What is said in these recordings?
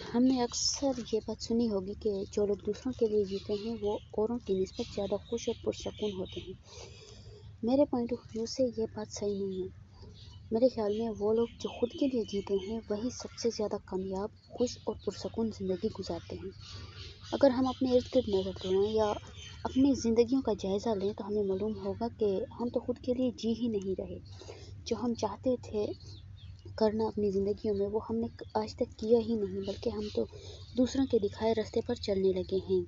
हम ने अक्सर ये बात सुनी होगी कि जो लोग दूसरों के लिए जीते हैं वो औरों की निस्बत ज़्यादा खुश और पुरसकून होते हैं। मेरे पॉइंट ऑफ व्यू से ये बात सही नहीं है। मेरे ख्याल में वो लोग जो खुद के लिए जीते हैं वही सबसे ज़्यादा कामयाब, खुश और पुरसकून ज़िंदगी गुजारते हैं। अगर हम अपने इर्द गिर्द नज़र दौड़ाएं या अपनी ज़िंदगियों का जायज़ा लें तो हमें मालूम होगा कि हम तो खुद के लिए जी ही नहीं रहे। जो हम चाहते थे करना अपनी ज़िंदगियों में वो हमने आज तक किया ही नहीं, बल्कि हम तो दूसरों के दिखाए रास्ते पर चलने लगे हैं।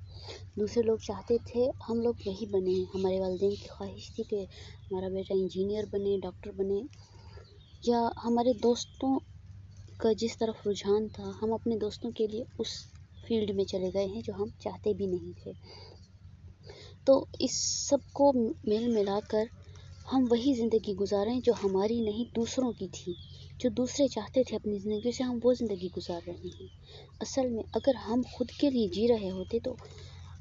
दूसरे लोग चाहते थे हम लोग वही बने। हमारे वालिदैन की ख्वाहिश थी कि हमारा बेटा इंजीनियर बने, डॉक्टर बने, या हमारे दोस्तों का जिस तरफ रुझान था हम अपने दोस्तों के लिए उस फील्ड में चले गए हैं जो हम चाहते भी नहीं थे। तो इस सब को मेल मिलाकर हम वही ज़िंदगी गुजारें जो हमारी नहीं दूसरों की थी। जो दूसरे चाहते थे अपनी ज़िंदगी से, हम वो ज़िंदगी गुजार रहे हैं। असल में अगर हम खुद के लिए जी रहे होते तो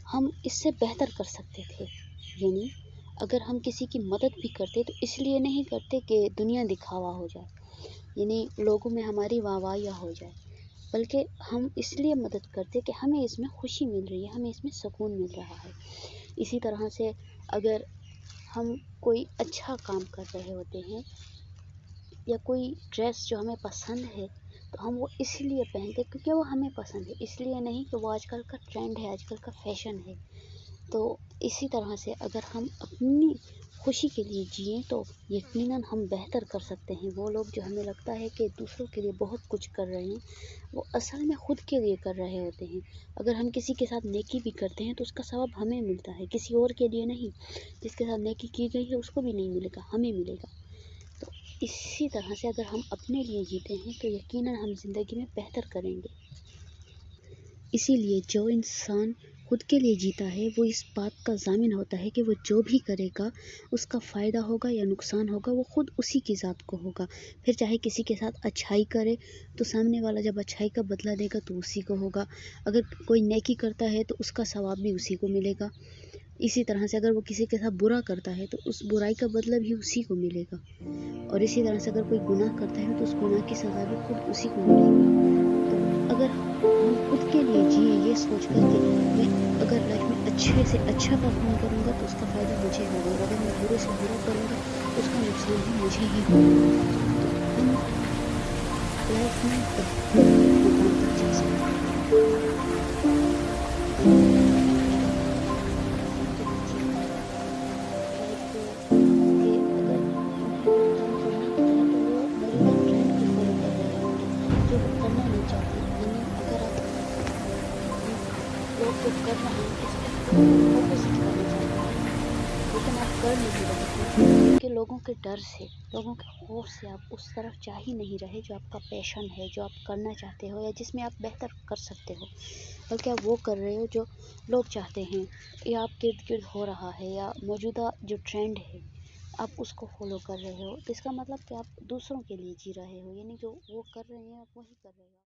हम इससे बेहतर कर सकते थे। यानी अगर हम किसी की मदद भी करते तो इसलिए नहीं करते कि दुनिया दिखावा हो जाए, यानी लोगों में हमारी वाहवाही हो जाए, बल्कि हम इसलिए मदद करते कि हमें इसमें खुशी मिल रही है, हमें इसमें सुकून मिल रहा है। इसी तरह से अगर हम कोई अच्छा काम कर रहे होते हैं या कोई ड्रेस जो हमें पसंद है तो हम वो इसलिए पहनते क्योंकि वो हमें पसंद है, इसलिए नहीं कि वो आजकल का ट्रेंड है, आजकल का फैशन है। तो इसी तरह से अगर हम अपनी खुशी के लिए जिएं तो यकीनन हम बेहतर कर सकते हैं। वो लोग जो हमें लगता है कि दूसरों के लिए बहुत कुछ कर रहे हैं, वो असल में खुद के लिए कर रहे होते हैं। अगर हम किसी के साथ नेकी भी करते हैं तो उसका सवाब हमें मिलता है, किसी और के लिए नहीं। जिसके साथ नेकी की गई है उसको भी नहीं मिलेगा, हमें मिलेगा। तो इसी तरह से अगर हम अपने लिए जीते हैं तो यकीनन हम ज़िंदगी में बेहतर करेंगे। इसीलिए जो इंसान खुद के लिए जीता है वो इस बात का ज़ामिन होता है कि वो जो भी करेगा उसका फ़ायदा होगा या नुकसान होगा वो खुद उसी की ज़ात को होगा। फिर चाहे किसी के साथ अच्छाई करे तो सामने वाला जब अच्छाई का बदला देगा तो उसी को होगा। अगर कोई नेकी करता है तो उसका सवाब भी उसी को मिलेगा। इसी तरह से अगर वो किसी के साथ बुरा करता है तो उस बुराई का बदला भी उसी को मिलेगा। और इसी तरह से अगर कोई गुनाह करता है तो उस गुनाह की सज़ा भी खुद उसी को मिलेगी। तो अगर हम खुद के लिए जिए ये सोच कर के मैं अगर लाइफ में अच्छे से अच्छा परफॉर्म करूँगा तो उसका फ़ायदा मुझे होगा, और अगर मैं बुरे से बुरा करूँगा तो उसका नुकसान भी मुझे ही होगा। तो हम लाइफ में बेहतर मुकाम तक जा सकते हैं। करना नहीं चाहते, यानी अगर आप लोग जो कर रहे हैं इसके ऑपोजिट करना चाहते हैं लेकिन आप कर नहीं रहे हैं क्योंकि लोगों के डर से, लोगों के खौफ से आप उस तरफ जा ही नहीं रहे जो आपका पैशन है, जो आप करना चाहते हो या जिसमें आप बेहतर कर सकते हो, बल्कि आप वो कर रहे हो जो लोग चाहते हैं या आपके इर्द गिर्द हो रहा है या मौजूदा जो ट्रेंड है आप उसको फॉलो कर रहे हो। तो इसका मतलब कि आप दूसरों के लिए जी रहे हो, यानी जो वो कर रहे हैं आप वही कर रहे हो।